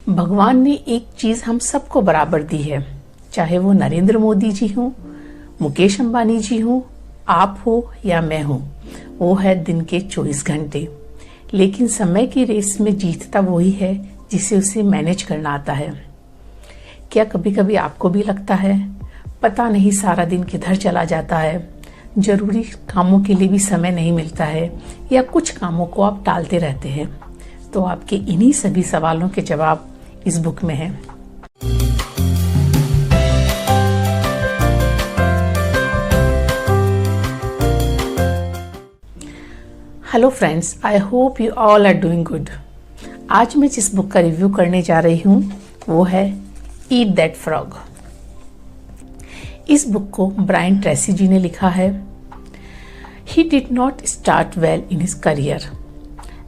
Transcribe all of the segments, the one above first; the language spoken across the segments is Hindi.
भगवान ने एक चीज हम सबको बराबर दी है, चाहे वो नरेंद्र मोदी जी हो, मुकेश अंबानी जी हो, आप हो या मैं हूं, वो है दिन के 24 घंटे। लेकिन समय की रेस में जीतता वही है जिसे उसे मैनेज करना आता है। क्या कभी कभी आपको भी लगता है पता नहीं सारा दिन किधर चला जाता है, जरूरी कामों के लिए भी समय नहीं मिलता है, या कुछ कामों को आप टालते रहते हैं? तो आपके इन्हीं सभी सवालों के जवाब इस बुक में हैं। Hello friends, I hope you all are doing good. आज मैं जिस बुक का रिव्यू करने जा रही हूँ वो है ईट दैट फ्रॉग। इस बुक को ब्रायन ट्रेसी जी ने लिखा है। He did not start well in his career.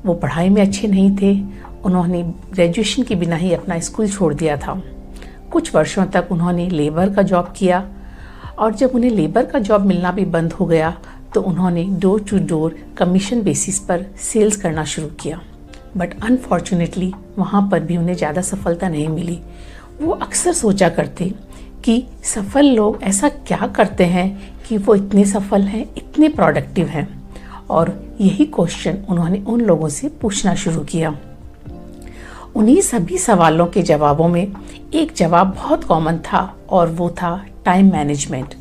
वो पढ़ाई में अच्छे नहीं थे। उन्होंने ग्रेजुएशन के बिना ही अपना स्कूल छोड़ दिया था। कुछ वर्षों तक उन्होंने लेबर का जॉब किया और जब उन्हें लेबर का जॉब मिलना भी बंद हो गया तो उन्होंने door to door commission basis पर सेल्स करना शुरू किया। बट अनफॉर्चुनेटली वहाँ पर भी उन्हें ज़्यादा सफलता नहीं मिली। वो अक्सर सोचा करते कि सफल लोग ऐसा क्या करते हैं कि वो इतने सफल हैं, इतने प्रोडक्टिव हैं, और यही क्वेश्चन उन्होंने उन लोगों से पूछना शुरू किया। उन्हीं सभी सवालों के जवाबों में एक जवाब बहुत कॉमन था और वो था टाइम मैनेजमेंट।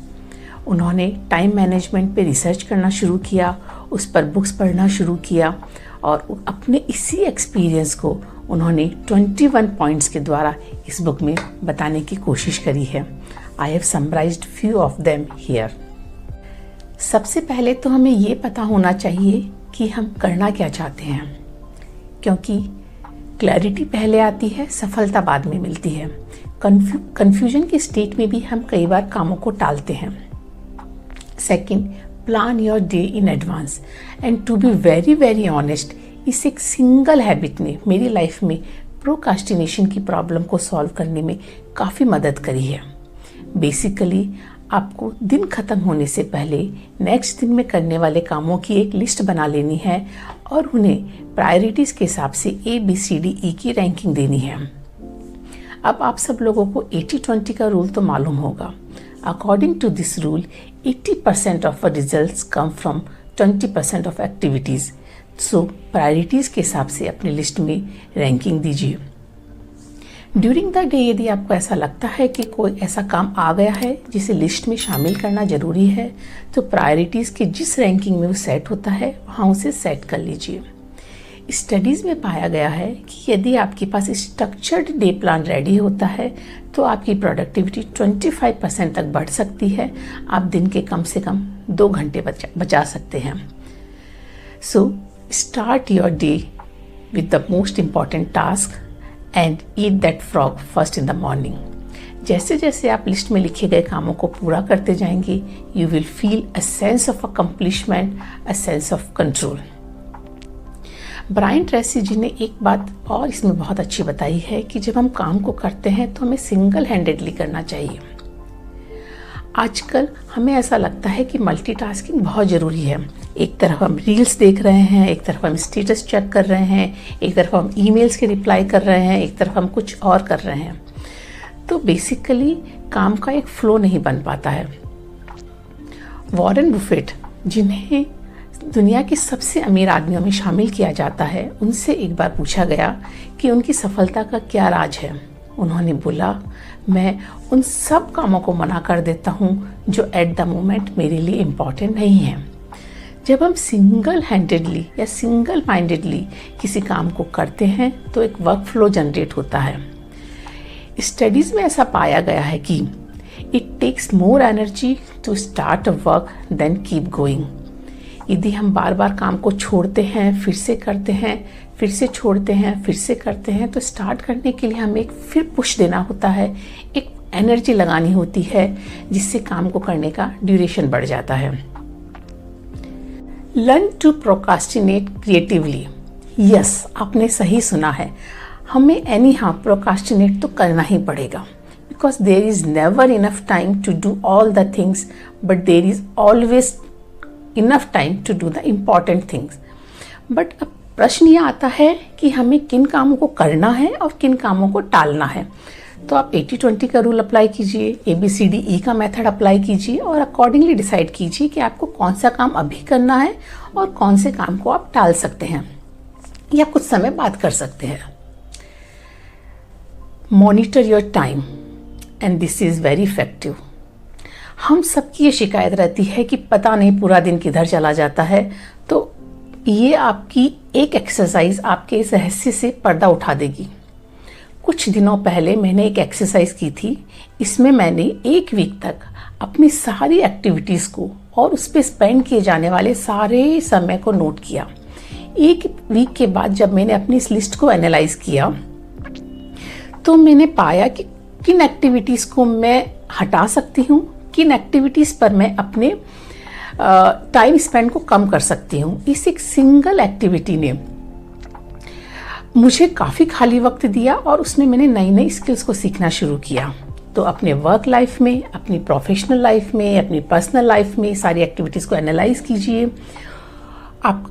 उन्होंने टाइम मैनेजमेंट पे रिसर्च करना शुरू किया, उस पर बुक्स पढ़ना शुरू किया और अपने इसी एक्सपीरियंस को उन्होंने 21 पॉइंट्स के द्वारा इस बुक में बताने की कोशिश करी है। I have summarised few of them here. सबसे पहले तो हमें ये पता होना चाहिए कि हम करना क्या चाहते हैं, क्योंकि क्लैरिटी पहले आती है, सफलता बाद में मिलती है। कन्फ्यूजन की स्टेट में भी हम कई बार कामों को टालते हैं। Second, plan your day in advance. And to be very very honest, इस एक सिंगल हैबिट ने मेरी लाइफ में प्रोकास्टिनेशन की प्रॉब्लम को सॉल्व करने में काफ़ी मदद करी है। बेसिकली आपको दिन खत्म होने से पहले नेक्स्ट दिन में करने वाले कामों की एक लिस्ट बना लेनी है और उन्हें प्रायोरिटीज़ के हिसाब से ABCDE की रैंकिंग देनी है। अब आप सब लोगों को 80-20 का रूल तो मालूम होगा। According to this rule 80% of results come from 20% of activities. So priorities के हिसाब से अपनी लिस्ट में रैंकिंग दीजिए। ड्यूरिंग द डे यदि आपको ऐसा लगता है कि कोई ऐसा काम आ गया है जिसे लिस्ट में शामिल करना ज़रूरी है, तो प्रायोरिटीज़ के जिस रैंकिंग में वो सेट होता है वहाँ उसे सेट कर लीजिए। स्टडीज़ में पाया गया है कि यदि आपके पास स्ट्रक्चर्ड डे प्लान रेडी होता है तो आपकी प्रोडक्टिविटी 25% तक बढ़ सकती है। आप दिन के कम से कम 2 घंटे बचा सकते हैं। So start your day with the most important task and eat that frog first in the morning. जैसे जैसे आप लिस्ट में लिखे गए कामों को पूरा करते जाएंगे, you will feel a sense of accomplishment, a sense of control. Brian Tracy ji ने एक बात और इसमें बहुत अच्छी बताई है कि जब हम काम को करते हैं तो हमें सिंगल हैंडेडली करना चाहिए। आजकल हमें ऐसा लगता है कि मल्टीटास्किंग बहुत ज़रूरी है। एक तरफ हम रील्स देख रहे हैं, एक तरफ हम स्टेटस चेक कर रहे हैं, एक तरफ हम ईमेल्स के रिप्लाई कर रहे हैं, एक तरफ हम कुछ और कर रहे हैं। तो बेसिकली काम का एक फ्लो नहीं बन पाता है। वॉरेन बुफेट, जिन्हें दुनिया के सबसे अमीर आदमियों में शामिल किया जाता है, उनसे एक बार पूछा गया कि उनकी सफलता का क्या राज है। उन्होंने बोला, मैं उन सब कामों को मना कर देता हूँ जो एट द मोमेंट मेरे लिए इम्पॉर्टेंट नहीं है। जब हम सिंगल हैंडेडली या सिंगल माइंडेडली किसी काम को करते हैं तो एक वर्क फ्लो जनरेट होता है। स्टडीज़ में ऐसा पाया गया है कि it takes more energy to start a work than keep going. यदि हम बार बार काम को छोड़ते हैं, फिर से करते हैं, फिर से छोड़ते हैं, फिर से करते हैं, तो स्टार्ट करने के लिए हमें एक फिर पुश देना होता है, एक एनर्जी लगानी होती है, जिससे काम को करने का ड्यूरेशन बढ़ जाता है। Learn to procrastinate creatively. Yes, आपने सही सुना है, हमें एनी हाउ प्रोकास्टिनेट तो करना ही पड़ेगा, because there is never enough time to do all the things, but there is always enough time to do the important things. But a प्रश्न ये आता है कि हमें किन कामों को करना है और किन कामों को टालना है। तो आप 80-20 का रूल अप्लाई कीजिए, ABCDE का मेथड अप्लाई कीजिए और अकॉर्डिंगली डिसाइड कीजिए कि आपको कौन सा काम अभी करना है और कौन से काम को आप टाल सकते हैं या कुछ समय बाद कर सकते हैं। Monitor your time and this is very effective. हम सबकी ये शिकायत रहती है कि पता नहीं पूरा दिन किधर चला जाता है, तो ये आपकी एक एक्सरसाइज आपके इस रहस्य से पर्दा उठा देगी। कुछ दिनों पहले मैंने एक एक्सरसाइज की थी। इसमें मैंने 1 वीक तक अपनी सारी एक्टिविटीज़ को और उस पर स्पेंड किए जाने वाले सारे समय को नोट किया। 1 वीक के बाद जब मैंने अपनी इस लिस्ट को एनालाइज किया तो मैंने पाया कि किन एक्टिविटीज़ को मैं हटा सकती हूँ, किन एक्टिविटीज़ पर मैं अपने टाइम स्पेंड को कम कर सकती हूँ। इस एक सिंगल एक्टिविटी ने मुझे काफ़ी खाली वक्त दिया और उसमें मैंने नई नई स्किल्स को सीखना शुरू किया। तो अपने वर्क लाइफ में, अपनी प्रोफेशनल लाइफ में, अपनी पर्सनल लाइफ में सारी एक्टिविटीज़ को एनालाइज कीजिए। आप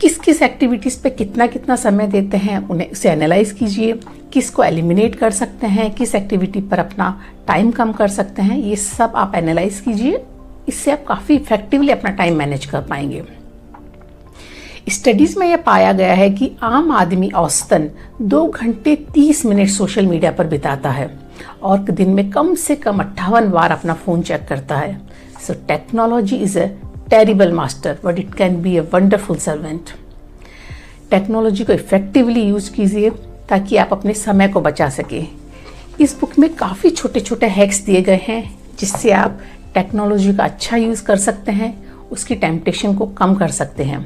किस किस एक्टिविटीज़ पे कितना कितना समय देते हैं उन्हें उसे एनालाइज कीजिए। किस को एलिमिनेट कर सकते हैं, किस एक्टिविटी पर अपना टाइम कम कर सकते हैं, ये सब आप एनालाइज कीजिए। इससे आप काफ़ी इफेक्टिवली अपना टाइम मैनेज कर पाएंगे। स्टडीज़ में यह पाया गया है कि आम आदमी औसतन 2 घंटे 30 मिनट सोशल मीडिया पर बिताता है और दिन में कम से कम 58 बार अपना फ़ोन चेक करता है। So technology is a terrible master but it can be a wonderful servant. Technology को इफेक्टिवली यूज कीजिए ताकि आप अपने समय को बचा सकें। इस बुक में काफ़ी छोटे छोटे हैक्स दिए गए हैं जिससे आप टेक्नोलॉजी का अच्छा यूज़ कर सकते हैं, उसकी टेम्पटेशन को कम कर सकते हैं।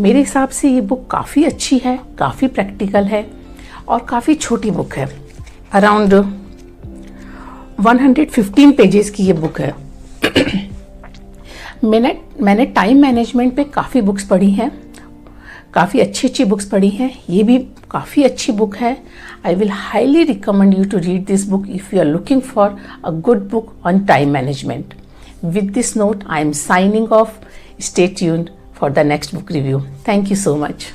मेरे हिसाब से ये बुक काफ़ी अच्छी है, काफ़ी प्रैक्टिकल है और काफ़ी छोटी बुक है। अराउंड 115 पेजेस की ये बुक है। मैंने टाइम मैनेजमेंट पे काफ़ी बुक्स पढ़ी हैं, काफ़ी अच्छी अच्छी बुक्स पढ़ी हैं। ये भी काफ़ी अच्छी बुक है। I will highly recommend you to read this book if you are looking for a good book on time management. With this note, I am signing off. Stay tuned for the next book review. Thank you so much.